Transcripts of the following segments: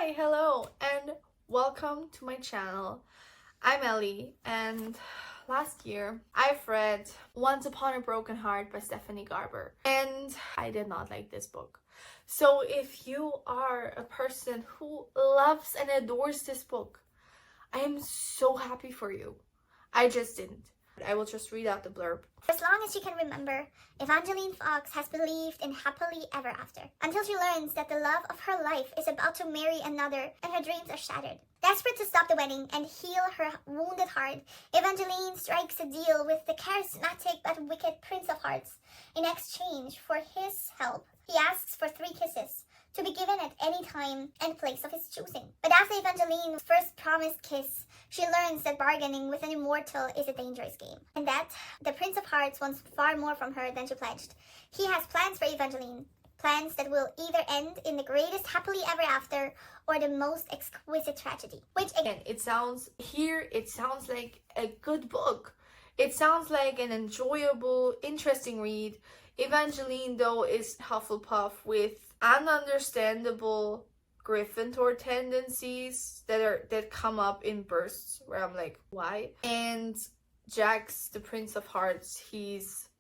Hi, hello, and welcome to my channel. I'm Ellie, and last year I've read Once Upon a Broken Heart by Stephanie Garber, and I did not like this book. So if you are a person who loves and adores this book, I am so happy for you. I just didn't. I will just read out the blurb. As long as she can remember, Evangeline Fox has believed in happily ever after, until she learns that the love of her life is about to marry another and her dreams are shattered. Desperate to stop the wedding and heal her wounded heart, Evangeline strikes a deal with the charismatic but wicked Prince of Hearts. In exchange for his help, he asks for 3 kisses, to be given at any time and place of his choosing. But after Evangeline's first promised kiss, she learns that bargaining with an immortal is a dangerous game, and that the Prince of Hearts wants far more from her than she pledged. He has plans for Evangeline, plans that will either end in the greatest happily ever after or the most exquisite tragedy. Which again, It sounds like a good book. It sounds like an enjoyable, interesting read. Evangeline, though, is Hufflepuff with ununderstandable Gryffindor tendencies that come up in bursts where I'm like, why? And Jax, the Prince of Hearts, he's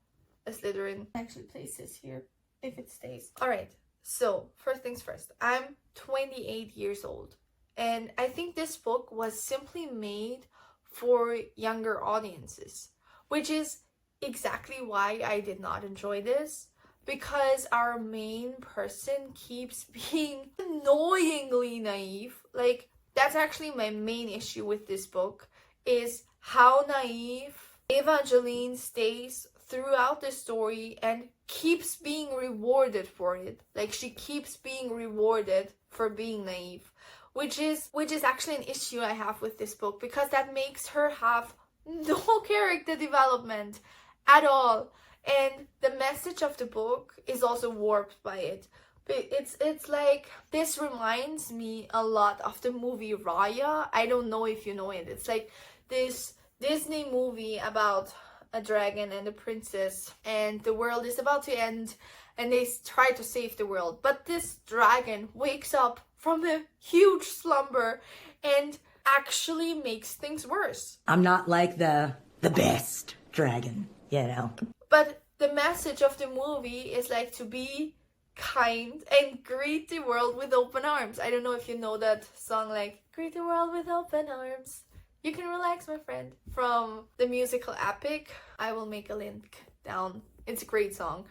a Slytherin. Actually place this here if it stays. Alright, so first things first. I'm 28 years old, and I think this book was simply made for younger audiences, which is exactly why I did not enjoy this, because our main person keeps being annoyingly naive. Like, that's actually my main issue with this book, is how naive Evangeline stays throughout the story and keeps being rewarded for it. Like, she keeps being rewarded for being naive, which is actually an issue I have with this book, because that makes her have no character development at all. And the message of the book is also warped by it. But it's like, this reminds me a lot of the movie Raya. I don't know if you know it. It's like this Disney movie about a dragon and a princess, and the world is about to end and they try to save the world. But this dragon wakes up from a huge slumber and actually makes things worse. I'm not like the best dragon, you know. But the message of the movie is like to be kind and greet the world with open arms. I don't know if you know that song, like, greet the world with open arms. You can relax, my friend. From the musical Epic. I will make a link down. It's a great song.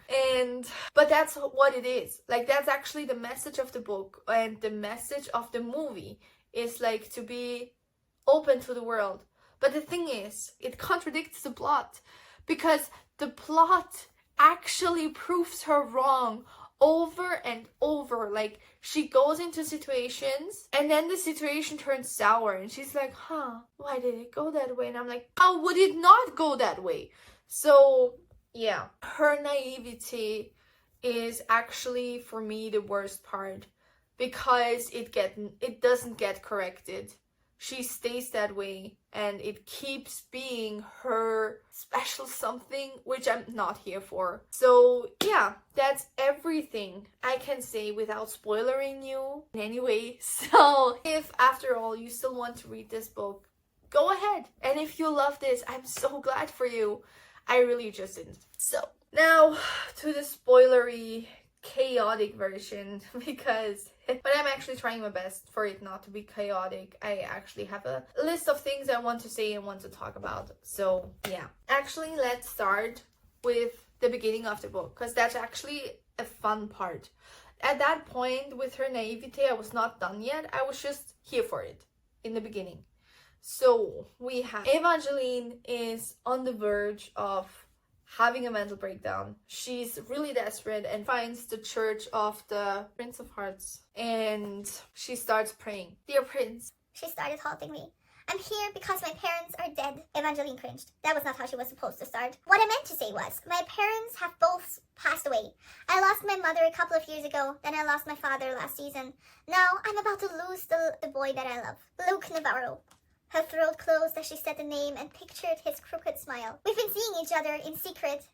But that's what it is. Like, that's actually the message of the book. And the message of the movie is like to be open to the world. But the thing is, it contradicts the plot, because the plot actually proves her wrong over and over. Like, she goes into situations and then the situation turns sour and she's like, why did it go that way? And I'm like, how would it not go that way? So yeah, her naivety is actually, for me, the worst part, because it doesn't get corrected. She stays that way, and it keeps being her special something, which I'm not here for. So yeah, that's everything I can say without spoilering you in any way. So if after all you still want to read this book, go ahead. And if you love this, I'm so glad for you. I really just didn't. So now to the spoilery, chaotic version, but I'm actually trying my best for it not to be chaotic. I actually have a list of things I want to say and want to talk about. So yeah, actually let's start with the beginning of the book, because that's actually a fun part. At that point with her naivety, I was not done yet. I was just here for it in the beginning. So we have Evangeline is on the verge of having a mental breakdown. She's really desperate and finds the church of the Prince of Hearts, and she starts praying. Dear Prince. she started halting me. I'm here because my parents are dead. Evangeline cringed. That was not how she was supposed to start. What I meant to say was, my parents have both passed away. I lost my mother a couple of years ago, then I lost my father last season. Now I'm about to lose the boy that I love, Luke Navarro. Her throat closed as she said the name and pictured his crooked smile. We've been seeing each other in secret.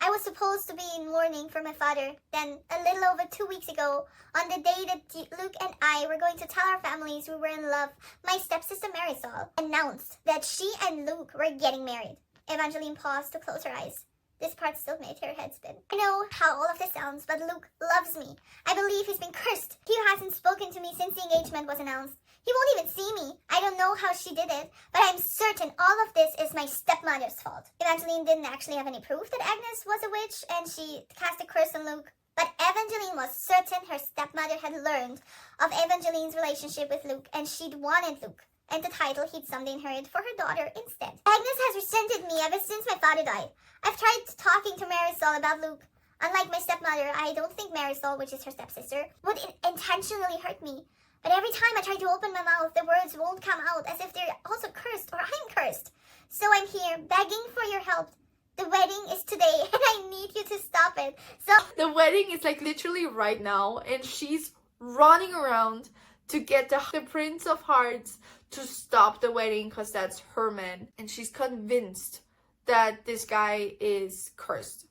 I was supposed to be in mourning for my father. Then, a little over 2 weeks ago, on the day that Luke and I were going to tell our families we were in love, my stepsister Marisol announced that she and Luke were getting married. Evangeline paused to close her eyes. This part still made her head spin. I know how all of this sounds, but Luke loves me. I believe he's been cursed. He hasn't spoken to me since the engagement was announced. He won't even see me. I don't know how she did it, but I'm certain all of this is my stepmother's fault. Evangeline didn't actually have any proof that Agnes was a witch and she cast a curse on Luke, but Evangeline was certain her stepmother had learned of Evangeline's relationship with Luke and she'd wanted Luke and the title he'd someday inherit for her daughter instead. Agnes has resented me ever since my father died. I've tried talking to Marisol about Luke. Unlike my stepmother, I don't think Marisol, which is her stepsister, would intentionally hurt me. But every time I try to open my mouth, the words won't come out, as if they're also cursed or I'm cursed. So I'm here, begging for your help. The wedding is today, and I need you to stop it. So The wedding is like literally right now, and she's running around to get the Prince of Hearts to stop the wedding because that's her man. And she's convinced that this guy is cursed.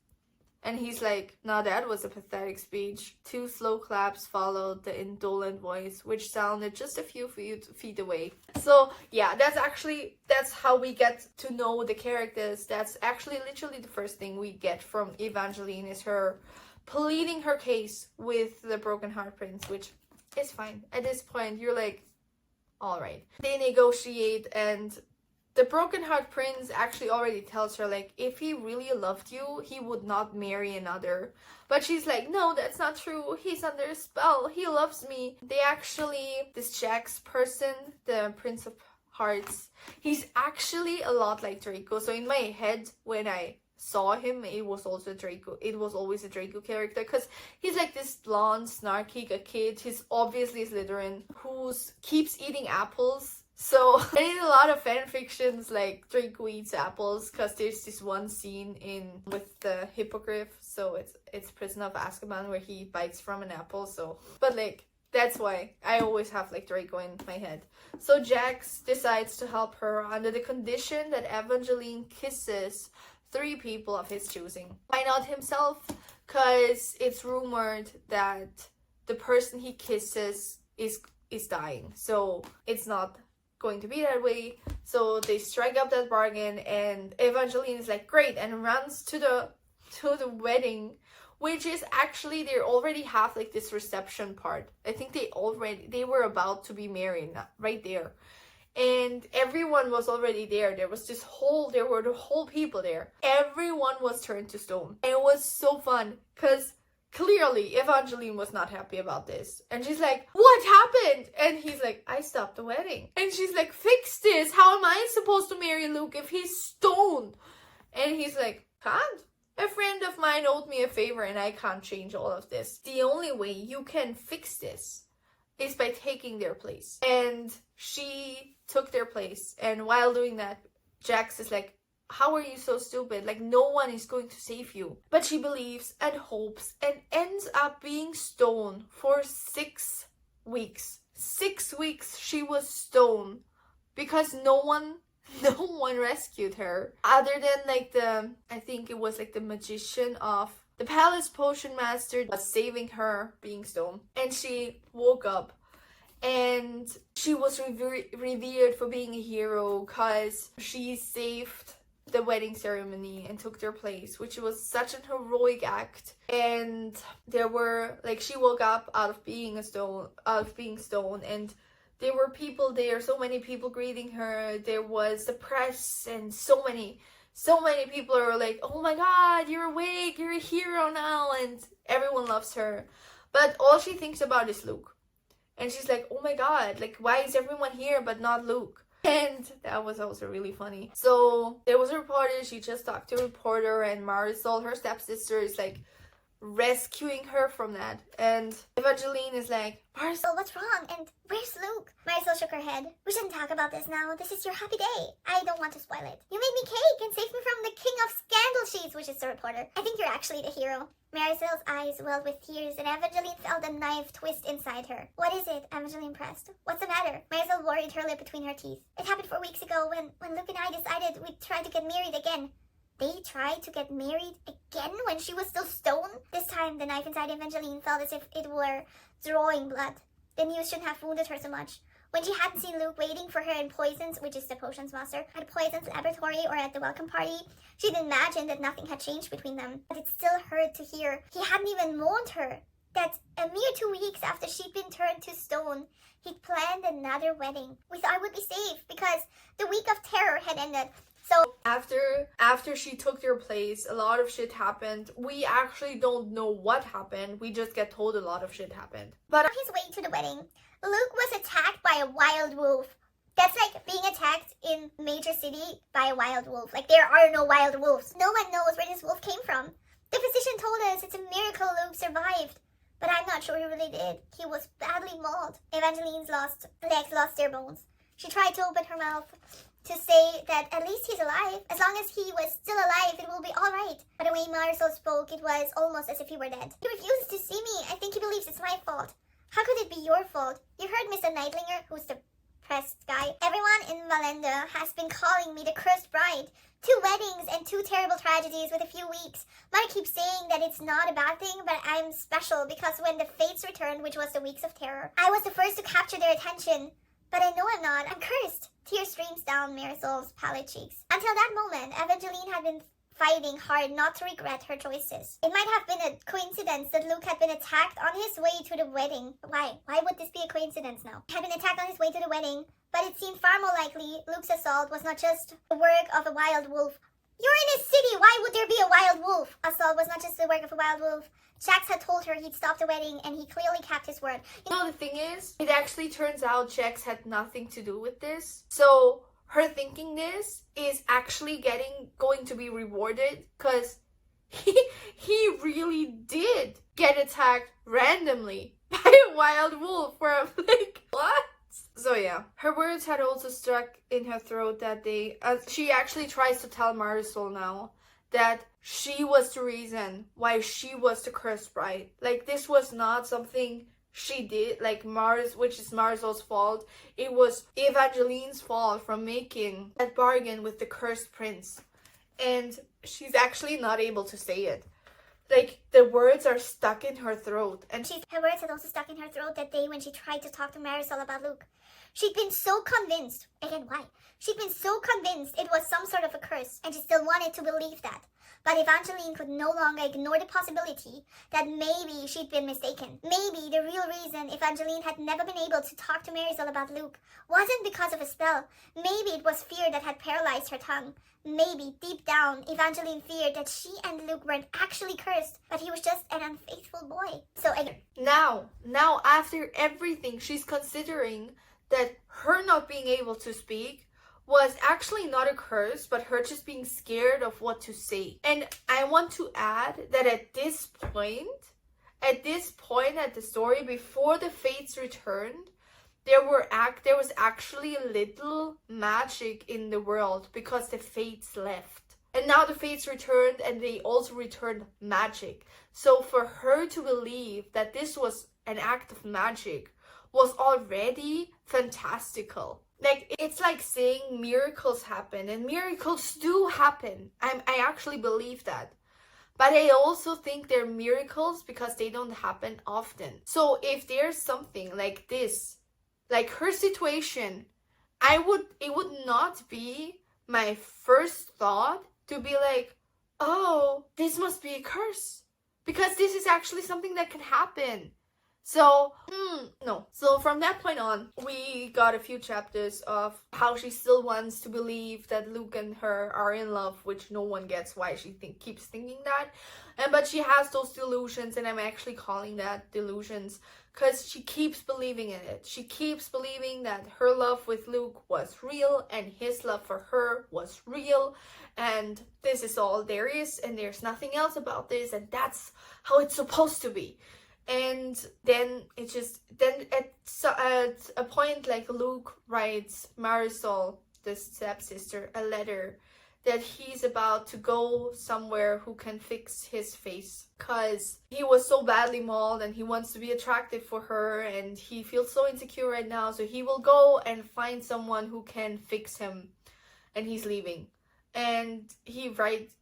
And he's like, "Now that was a pathetic speech." 2 slow claps followed the indolent voice, which sounded just a few feet away. So yeah, that's how we get to know the characters. That's actually literally the first thing we get from Evangeline is her pleading her case with the Broken Heart Prince, which is fine. At this point, you're like, all right. They negotiate, and the Broken Heart Prince actually already tells her, like, if he really loved you, he would not marry another. But she's like, no, that's not true. He's under a spell. He loves me. This Jax person, the Prince of Hearts, he's actually a lot like Draco. So in my head, when I saw him, it was also Draco. It was always a Draco character because he's like this blonde, snarky kid. He's obviously Slytherin who keeps eating apples. So in a lot of fan fictions, like Draco eats apples because there's this one scene with the hippogriff. So it's Prisoner of Azkaban where he bites from an apple. So, but like that's why I always have like Draco in my head. So Jax decides to help her under the condition that Evangeline kisses 3 people of his choosing. Why not himself? Because it's rumored that the person he kisses is dying. So it's not going to be that way. So they strike up that bargain, and Evangeline is like, great, and runs to the wedding, which is actually, they already have like this reception part. I think they were about to be married right there. And everyone was already there. There were the whole people there. Everyone was turned to stone. And it was so fun because clearly Evangeline was not happy about this. And she's like, what happened? And he's like, I stopped the wedding. And she's like, fix this. How am I supposed to marry Luke if he's stoned? And he's like, can't. A friend of mine owed me a favor and I can't change all of this. The only way you can fix this is by taking their place. And she took their place. And while doing that, Jax is like, how are you so stupid? Like, no one is going to save you. But she believes and hopes and ends up being stoned for 6 weeks. 6 weeks she was stoned because no one rescued her. Other than like I think it was like the magician of the palace potion master was saving her being stoned. And she woke up. And she was revered for being a hero because she saved the wedding ceremony and took their place, which was such an heroic act. And there were like, she woke up out of being stoned, and there were people there, so many people greeting her. There was the press, and so many people are like, oh my god, you're awake, you're a hero now, and everyone loves her. But all she thinks about is Luke. And she's like, oh my god, like, why is everyone here but not Luke? And that was also really funny. So there was a reporter, she just talked to a reporter, and Marisol, her stepsister, is like rescuing her from that. And Evangeline is like, Marisol, what's wrong? And where's Luke? Marisol shook her head. We shouldn't talk about this now. This is your happy day. I don't want to spoil it. You made me cake and saved me from the king of scandal sheets, which is the reporter. I think you're actually the hero. Marisol's eyes welled with tears, and Evangeline felt a knife twist inside her. What is it? Evangeline pressed. What's the matter? Marisol worried her lip between her teeth. It happened 4 weeks ago when Luke and I decided we'd try to get married again. they try to get married again when she was still stoned? This time, the knife inside Evangeline felt as if it were drawing blood. The news shouldn't have wounded her so much. When she hadn't seen Luke waiting for her in Poison's, which is the potions master, at Poison's laboratory or at the welcome party, she'd imagined that nothing had changed between them. But it still hurt to hear he hadn't even mourned her. That a mere 2 weeks after she'd been turned to stone, he'd planned another wedding. We thought I would be safe because the week of terror had ended. So after she took their place, a lot of shit happened. We actually don't know what happened. We just get told a lot of shit happened. But on his way to the wedding, Luke was attacked by a wild wolf. That's like being attacked in a major city by a wild wolf. Like, there are no wild wolves. No one knows where this wolf came from. The physician told us it's a miracle Luke survived. But I'm not sure he really did. He was badly mauled. Evangeline's legs lost their bones. She tried to open her mouth to say that at least he's alive. As long as he was still alive, it will be all right. But the way Marisol spoke, it was almost as if he were dead. He refuses to see me. I think he believes it's my fault. How could it be your fault? You heard Mr. Nightlinger, who's the pressed guy. Everyone in Valenda has been calling me the cursed bride. 2 weddings and 2 terrible tragedies with a few weeks. Mother keeps saying that it's not a bad thing, but I'm special because when the fates returned, which was the weeks of terror, I was the first to capture their attention. But I know I'm not. I'm cursed. Tears streams down Marisol's pallid cheeks. Until that moment, Evangeline had been fighting hard not to regret her choices. It might have been a coincidence that Luke had been attacked on his way to the wedding. Why? Why would this be a coincidence now? He had been attacked on his way to the wedding, but it seemed far more likely Luke's assault was not just the work of a wild wolf. You're in a city! Why would there be a wild wolf? Assault was not just the work of a wild wolf. Jax had told her he'd stop the wedding, and he clearly kept his word. you know, the thing is, it actually turns out Jax had nothing to do with this. So her thinking this is actually going to be rewarded because he really did get attacked randomly by a wild wolf where I'm like, what? So yeah, her words had also stuck in her throat that day. She actually tries to tell Marisol now that she was the reason why she was the cursed bride. Like, this was not something she did, like which is Marisol's fault. It was Evangeline's fault from making that bargain with the cursed prince. And she's actually not able to say it. Like, the words are stuck in her throat. And her words had also stuck in her throat that day when she tried to talk to Marisol about Luke. She'd been so convinced. Again, why? She'd been so convinced it was some sort of a curse, and she still wanted to believe that. But Evangeline could no longer ignore the possibility that maybe she'd been mistaken. Maybe the real reason Evangeline had never been able to talk to Marisol about Luke wasn't because of a spell. Maybe it was fear that had paralyzed her tongue. Maybe, deep down, Evangeline feared that she and Luke weren't actually cursed, but he was just an unfaithful boy. So again, now after everything, she's considering that her not being able to speak was actually not a curse, but her just being scared of what to say. And I want to add that at this point at the story, before the fates returned, there was actually a little magic in the world because the fates left. And now the fates returned, and they also returned magic. So for her to believe that this was an act of magic was already fantastical. Like, it's like saying miracles happen, and miracles do happen. I actually believe that. But I also think they're miracles because they don't happen often. So if there's something like this, like her situation, it would not be my first thought to be like, oh, this must be a curse. Because this is actually something that can happen. So, no. So from that point on, we got a few chapters of how she still wants to believe that Luke and her are in love, which no one gets why she keeps thinking that. But she has those delusions, and I'm actually calling that delusions because she keeps believing in it. She keeps believing that her love with Luke was real and his love for her was real, and this is all there is, and there's nothing else about this, and that's how it's supposed to be. And then at a point, like, Luke writes Marisol, the stepsister, a letter that he's about to go somewhere who can fix his face because he was so badly mauled and he wants to be attractive for her, and he feels so insecure right now, so he will go and find someone who can fix him, and he's leaving. And he writes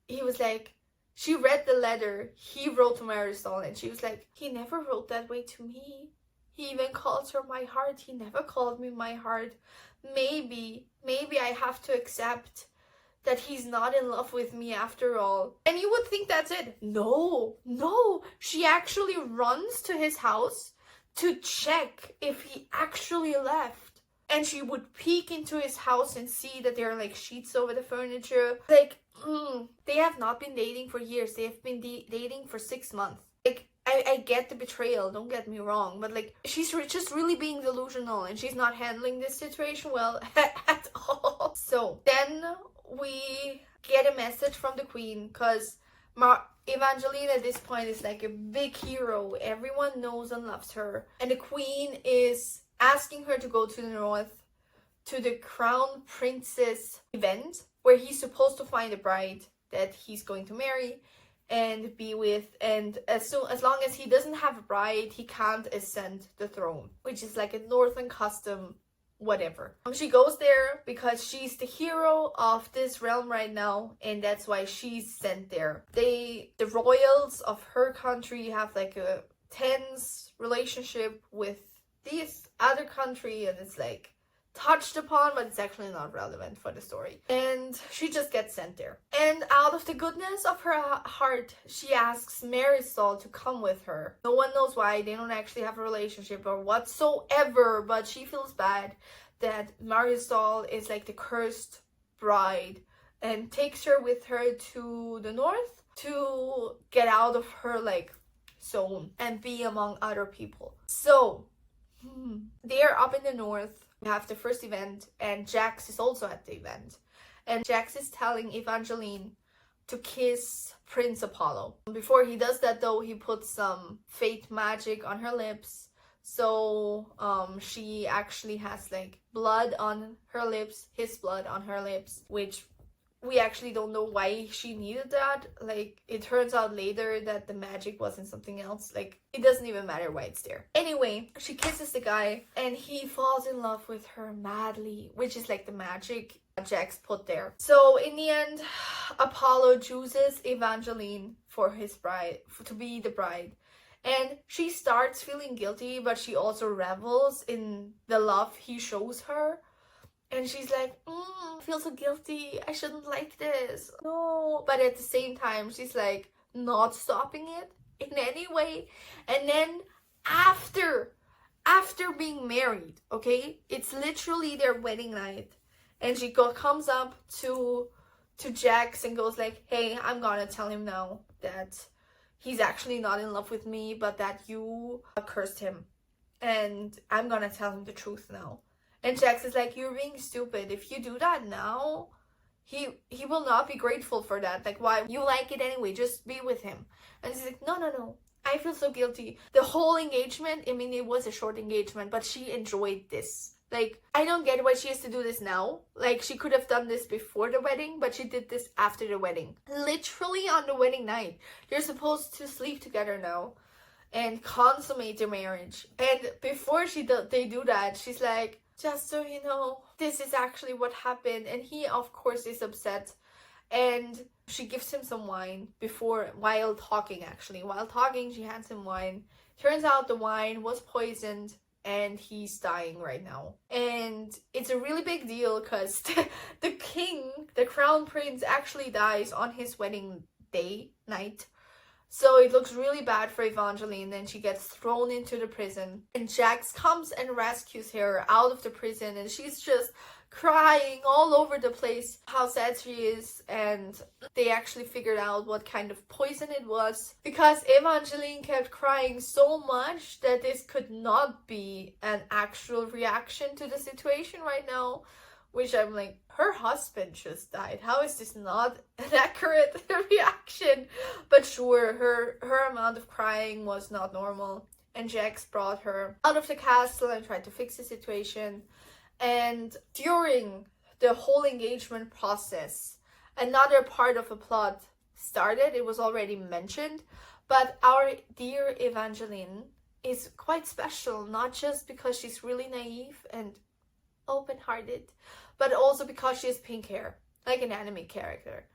he was like, she read the letter he wrote to Marisol, and she was like, he never wrote that way to me. He even calls her my heart. He never called me my heart. Maybe I have to accept that he's not in love with me after all. And you would think that's it. No. She actually runs to his house to check if he actually left. And she would peek into his house and see that there are like sheets over the furniture. Like, they have not been dating for years. They have been dating for 6 months. Like, I get the betrayal, don't get me wrong, but like, she's just really being delusional, and she's not handling this situation well at all. So then we get a message from the queen, because Evangeline at this point is like a big hero. Everyone knows and loves her, and the queen is asking her to go to the north to the crown princess event, where he's supposed to find a bride that he's going to marry and be with, and as long as he doesn't have a bride, he can't ascend the throne, which is like a northern custom, whatever. She goes there because she's the hero of this realm right now, and that's why she's sent there. The royals of her country have like a tense relationship with this other country, and it's like touched upon, but it's actually not relevant for the story. And she just gets sent there. And out of the goodness of her heart, she asks Marisol to come with her. No one knows why. They don't actually have a relationship or whatsoever, but she feels bad that Marisol is like the cursed bride, and takes her with her to the north to get out of her like zone and be among other people. So they're up in the north. We have the first event, and Jax is also at the event, and Jax is telling Evangeline to kiss Prince Apollo. Before he does that though, he puts some fate magic on her lips, so she actually has like blood on her lips, his blood on her lips, which we actually don't know why she needed that. Like, it turns out later that the magic wasn't something else. Like, it doesn't even matter why it's there. Anyway, she kisses the guy, and he falls in love with her madly, which is like the magic Jax put there. So in the end, Apollo chooses Evangeline for his bride, to be the bride. And she starts feeling guilty, but she also revels in the love he shows her. And she's like, I feel so guilty. I shouldn't like this. No. But at the same time, she's like not stopping it in any way. And then after being married, okay, it's literally their wedding night. And she comes up to Jax and goes like, hey, I'm gonna tell him now that he's actually not in love with me, but that you cursed him. And I'm gonna tell him the truth now. And Jax is like, you're being stupid. If you do that now, he will not be grateful for that. Like, why? You like it anyway. Just be with him. And she's like, no. I feel so guilty. The whole engagement, I mean, it was a short engagement, but she enjoyed this. Like, I don't get why she has to do this now. Like, she could have done this before the wedding, but she did this after the wedding. Literally on the wedding night. They're supposed to sleep together now and consummate their marriage. And before they do that, she's like, just so you know, this is actually what happened. And he, of course, is upset. And she gives him some wine while talking, she hands him wine. Turns out the wine was poisoned, and he's dying right now. And it's a really big deal because the king, the crown prince, actually dies on his wedding night. So it looks really bad for Evangeline, and she gets thrown into the prison. And Jax comes and rescues her out of the prison, and she's just crying all over the place how sad she is. And they actually figured out what kind of poison it was, because Evangeline kept crying so much that this could not be an actual reaction to the situation right now. Which I'm like, her husband just died. How is this not an accurate reaction? But sure, her amount of crying was not normal. And Jax brought her out of the castle and tried to fix the situation. And during the whole engagement process, another part of the plot started. It was already mentioned. But our dear Evangeline is quite special. Not just because she's really naive and open-hearted, but also because she has pink hair, like an anime character.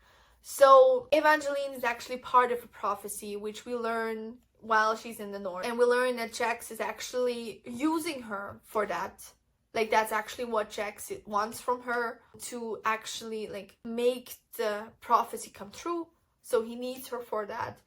So Evangeline is actually part of a prophecy, which we learn while she's in the north. And we learn that Jax is actually using her for that. Like, that's actually what Jax wants from her, to actually, like, make the prophecy come true. So he needs her for that.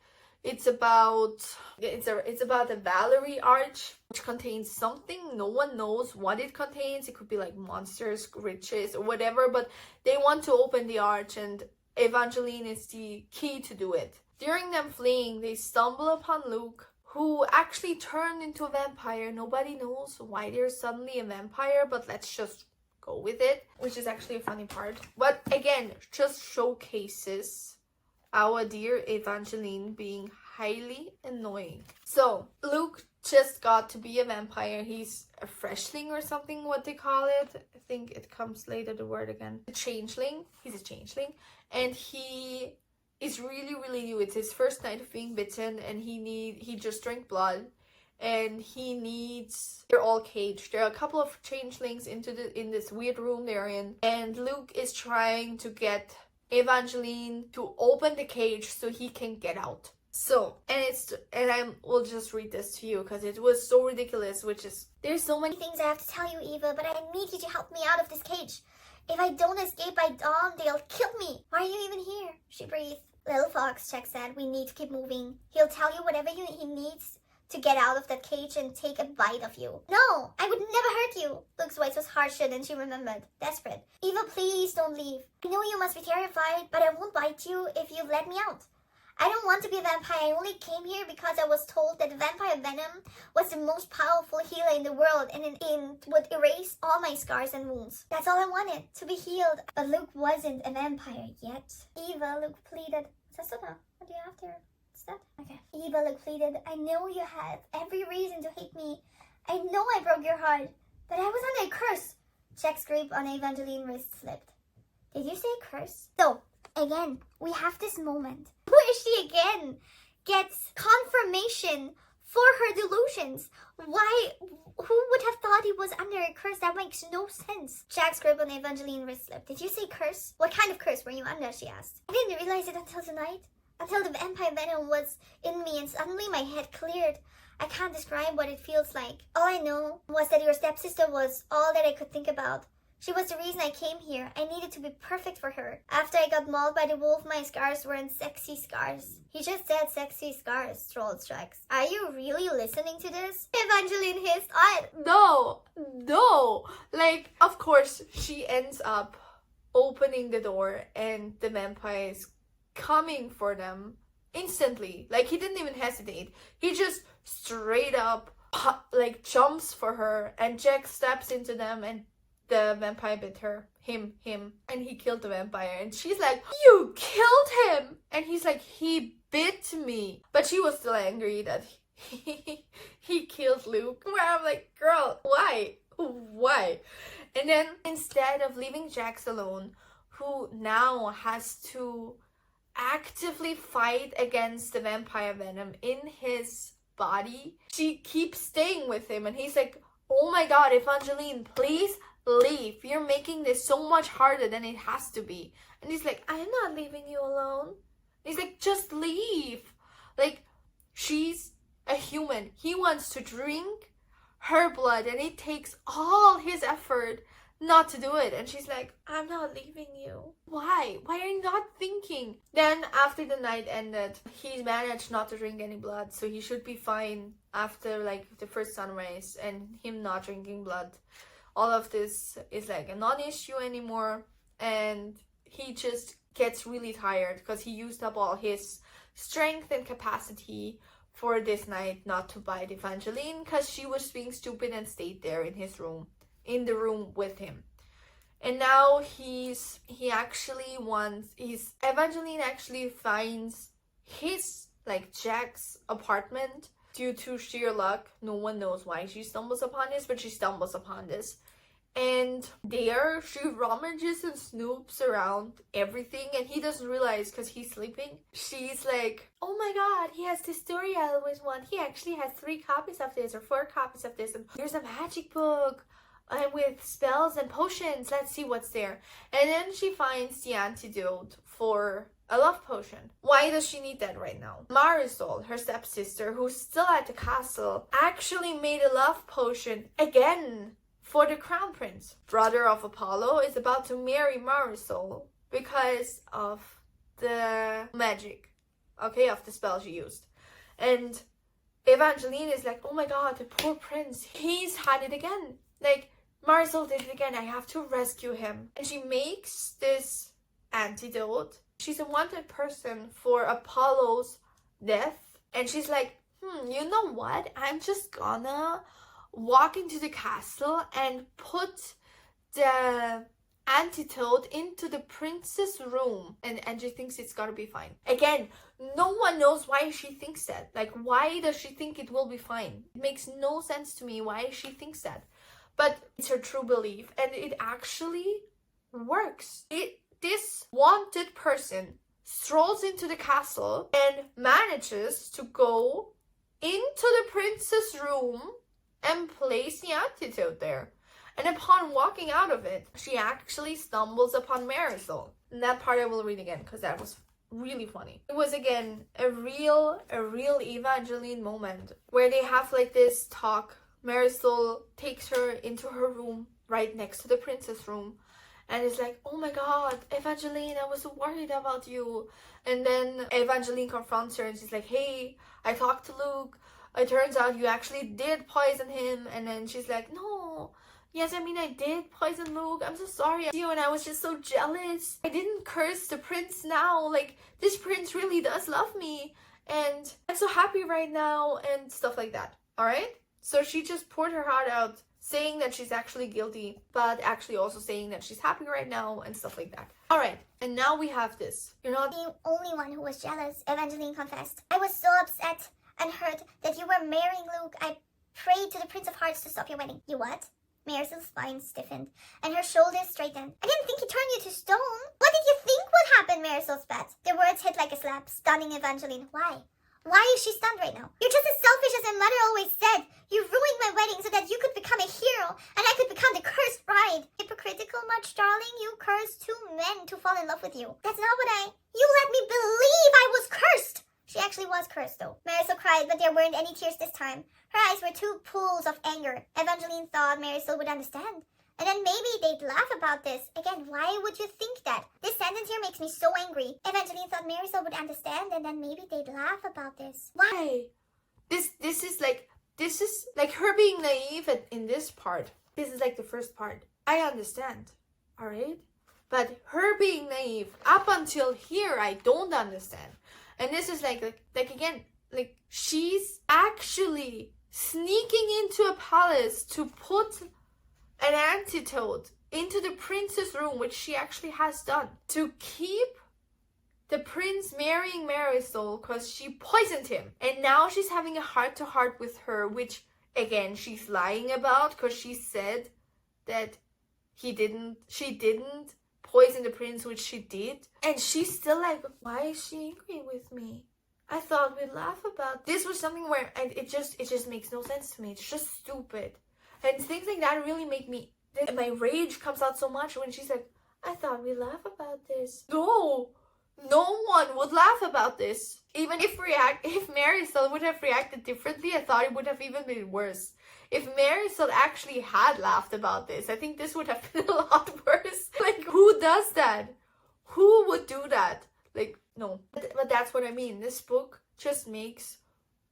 It's about the Valerie Arch, which contains something. No one knows what it contains. It could be like monsters, riches, or whatever, but they want to open the arch, and Evangeline is the key to do it. During them fleeing, they stumble upon Luke, who actually turned into a vampire. Nobody knows why they're suddenly a vampire, but let's just go with it, which is actually a funny part. But again, just showcases our dear Evangeline being highly annoying. So Luke just got to be a vampire. He's a freshling or something, what they call it. I think it comes later, the word again. A changeling. He's a changeling. And he is really, really new. It's his first night of being bitten, and he just drank blood. And they're all caged. There are a couple of changelings in this weird room they're in. And Luke is trying to get Evangeline to open the cage so he can get out. So, I will just read this to you because it was so ridiculous, which is, there's so many things I have to tell you, Eva, but I need you to help me out of this cage. If I don't escape by dawn, they'll kill me. Why are you even here? She breathed. Little Fox, Jack said, we need to keep moving. He'll tell you whatever he needs to get out of that cage and take a bite of you. No, I would never hurt you. Luke's voice was harsher than she remembered, desperate. Eva, please don't leave. I know you must be terrified, but I won't bite you if you let me out. I don't want to be a vampire. I only came here because I was told that vampire venom was the most powerful healer in the world, and it would erase all my scars and wounds. That's all I wanted, to be healed. But Luke wasn't a vampire yet. Eva, Luke pleaded. What do you have there? That? Okay. Eva, Luke pleaded. I know you had every reason to hate me. I know I broke your heart, but I was under a curse. Jack's grip on Evangeline's wrist slipped. Did you say curse? So, again, we have this moment where she again gets confirmation for her delusions. Why? Who would have thought he was under a curse? That makes no sense. Jack's grip on Evangeline's wrist slipped. Did you say curse? What kind of curse were you under? She asked. I didn't realize it until tonight. Until the vampire venom was in me and suddenly my head cleared. I can't describe what it feels like. All I know was that your stepsister was all that I could think about. She was the reason I came here. I needed to be perfect for her. After I got mauled by the wolf, my scars weren't sexy scars. He just said sexy scars, trolled Strax. Are you really listening to this? Evangeline hissed. No. Like, of course, she ends up opening the door and the vampire is coming for them instantly. Like, he didn't even hesitate. He just straight up like jumps for her, and Jack steps into them, and the vampire bit him, and he killed the vampire. And she's like, you killed him! And he's like, he bit me. But she was still angry that he killed Luke. Where I'm like, girl, why? And then instead of leaving Jax alone, who now has to actively fight against the vampire venom in his body, she keeps staying with him, and he's like, oh my god, Evangeline, please leave. You're making this so much harder than it has to be. And he's like, I'm not leaving you alone. And he's like, just leave. Like, she's a human. He wants to drink her blood, and it takes all his effort not to do it. And she's like, I'm not leaving you. Why are you not thinking? Then after the night ended, he managed not to drink any blood, so he should be fine after like the first sunrise and him not drinking blood. All of this is like a non-issue anymore, and he just gets really tired because he used up all his strength and capacity for this night not to bite Evangeline because she was being stupid and stayed there in the room with him. And now Evangeline actually finds his, like, Jack's apartment due to sheer luck. No one knows why she stumbles upon this, but she stumbles upon this. And there she rummages and snoops around everything, and he doesn't realize because he's sleeping. She's like, oh my god, he has this story I always want. He actually has 3 copies of this or 4 copies of this, and there's a magic book with spells and potions. Let's see what's there. And then she finds the antidote for a love potion. Why does she need that right now? Marisol, her stepsister, who's still at the castle, actually made a love potion again for the crown prince. Brother of Apollo is about to marry Marisol because of the magic, okay, of the spell she used. And Evangeline is like, oh my god, the poor prince, he's had it again. Like, Marisol did it again, I have to rescue him. And she makes this antidote. She's a wanted person for Apollo's death. And she's like, you know what? I'm just gonna walk into the castle and put the antidote into the prince's room. And she thinks it's gonna be fine. Again, no one knows why she thinks that. Like, why does she think it will be fine? It makes no sense to me why she thinks that. But it's her true belief, and it actually works. This wanted person strolls into the castle and manages to go into the prince's room and place the antidote there. And upon walking out of it, she actually stumbles upon Marisol. And that part I will read again because that was really funny. It was again a real Evangeline moment where they have like this talk. Marisol takes her into her room right next to the prince's room and is like, oh my god, Evangeline, I was so worried about you. And then Evangeline confronts her and she's like, hey, I talked to Luke. It turns out you actually did poison him. And then she's like, no, yes, I mean, I did poison Luke. I'm so sorry. And I was just so jealous. I didn't curse the prince now. Like, this prince really does love me. And I'm so happy right now and stuff like that. All right? So she just poured her heart out, saying that she's actually guilty, but actually also saying that she's happy right now and stuff like that. All right, and now we have this. You're not the only one who was jealous, Evangeline confessed. I was so upset and hurt that you were marrying Luke. I prayed to the Prince of Hearts to stop your wedding. You what? Marisol's spine stiffened and her shoulders straightened. I didn't think he turned you to stone. What did you think would happen? Marisol spat. The words hit like a slap, stunning Evangeline. Why? Why is she stunned right now? You're just as selfish as my mother always said. You ruined my wedding so that you could become a hero and I could become the cursed bride. Hypocritical much, darling? You cursed 2 men to fall in love with you. That's not what You let me believe I was cursed. She actually was cursed though. Marisol cried, but there weren't any tears this time. Her eyes were 2 pools of anger. Evangeline thought Marisol would understand. And then maybe they'd laugh about this. Again, why would you think that? This sentence here makes me so angry. Evangeline thought Marisol would understand and then maybe they'd laugh about this. Why? This is like her being naive in this part. This is like the first part. I understand. Alright? But her being naive up until here, I don't understand. And this is like again, like she's actually sneaking into a palace to put an antidote into the prince's room, which she actually has done, to keep the prince marrying Marisol because she poisoned him. And now she's having a heart-to-heart with her, which again she's lying about because she said that she didn't poison the prince, which she did. And she's still like, why is she angry with me? I thought we'd laugh about this. Was something where it just makes no sense to me. It's just stupid. And things like that really make me, my rage comes out so much when she's like, I thought we'd laugh about this. No one would laugh about this. Even if Marisol would have reacted differently, I thought it would have even been worse. If Marisol actually had laughed about this, I think this would have been a lot worse. Like, who does that? Who would do that? Like, no. But that's what I mean. This book just makes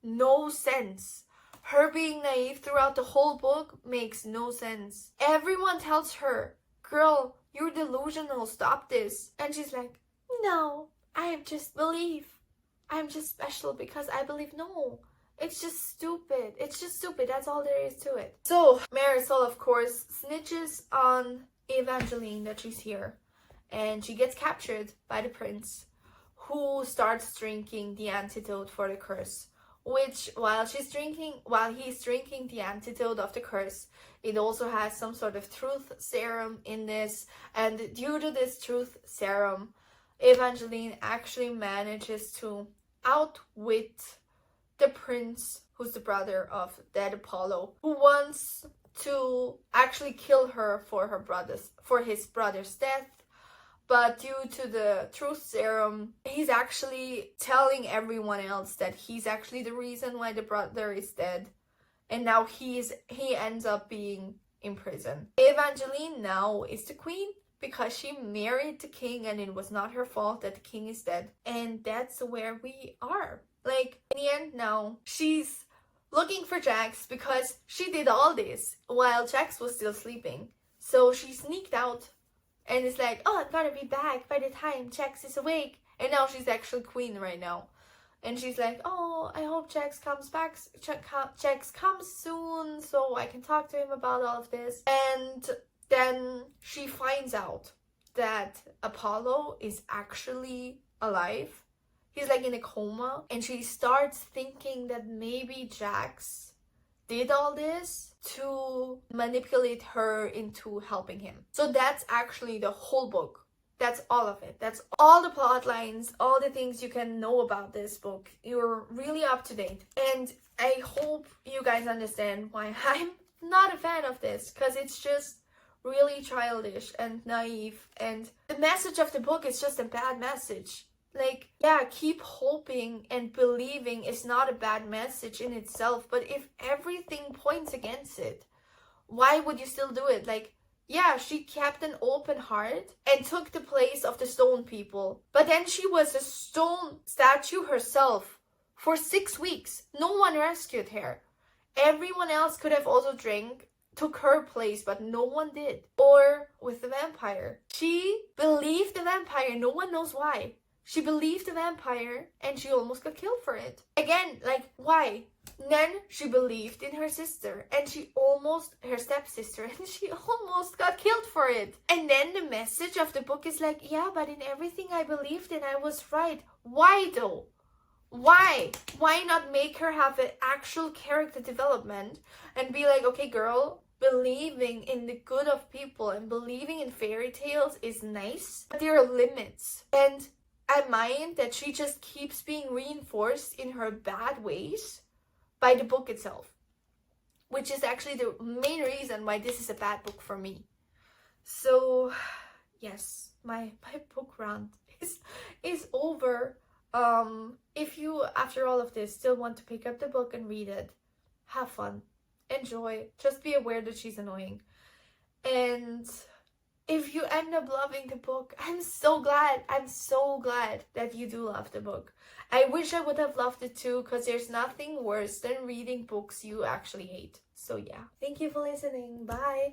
no sense. Her being naive throughout the whole book makes no sense. Everyone tells her, girl, you're delusional, stop this. And she's like, no, I just believe. I'm just special because I believe. No, it's just stupid. It's just stupid. That's all there is to it. So Marisol, of course, snitches on Evangeline that she's here. And she gets captured by the prince, who starts drinking the antidote for the curse. Which, while he's drinking the antidote of the curse, it also has some sort of truth serum in this. And due to this truth serum, Evangeline actually manages to outwit the prince, who's the brother of dead Apollo, who wants to actually kill her for his brother's death. but due to the truth serum, he's actually telling everyone else that he's actually the reason why the brother is dead. And now he ends up being in prison. Evangeline now is the queen because she married the king and it was not her fault that the king is dead. And that's where we are. Like, in the end now, she's looking for Jax because she did all this while Jax was still sleeping. So she sneaked out and is like, oh, I'm gonna be back by the time Jax is awake. And now she's actually queen right now. And she's like, oh, I hope Jax comes back. Jax comes soon so I can talk to him about all of this. And then she finds out that Apollo is actually alive. He's like in a coma. And she starts thinking that maybe Jax did all this to manipulate her into helping him. So that's actually the whole book. That's all of it. That's all the plot lines, all the things you can know about this book. You're really up to date. And I hope you guys understand why I'm not a fan of this, because it's just really childish and naive. And the message of the book is just a bad message. Like, yeah, keep hoping and believing is not a bad message in itself, but if everything points against it, why would you still do it? Like, yeah, she kept an open heart and took the place of the stone people. But then she was a stone statue herself for 6 weeks. No one rescued her. Everyone else could have also took her place, but no one did. Or with the vampire. She believed the vampire. No one knows why. She believed the vampire and she almost got killed for it. Again, like, why? Then she believed in her sister and her stepsister, and she almost got killed for it. And then the message of the book is like, yeah, but in everything I believed in, I was right. Why though? Why? Why not make her have an actual character development and be like, okay, girl, believing in the good of people and believing in fairy tales is nice, but there are limits. And I mind that she just keeps being reinforced in her bad ways by the book itself, which is actually the main reason why this is a bad book for me. So yes, my book rant is over. If you, after all of this, still want to pick up the book and read it, have fun, enjoy, just be aware that she's annoying. And if you end up loving the book, I'm so glad that you do love the book. I wish I would have loved it too, because there's nothing worse than reading books you actually hate. So yeah, thank you for listening. Bye.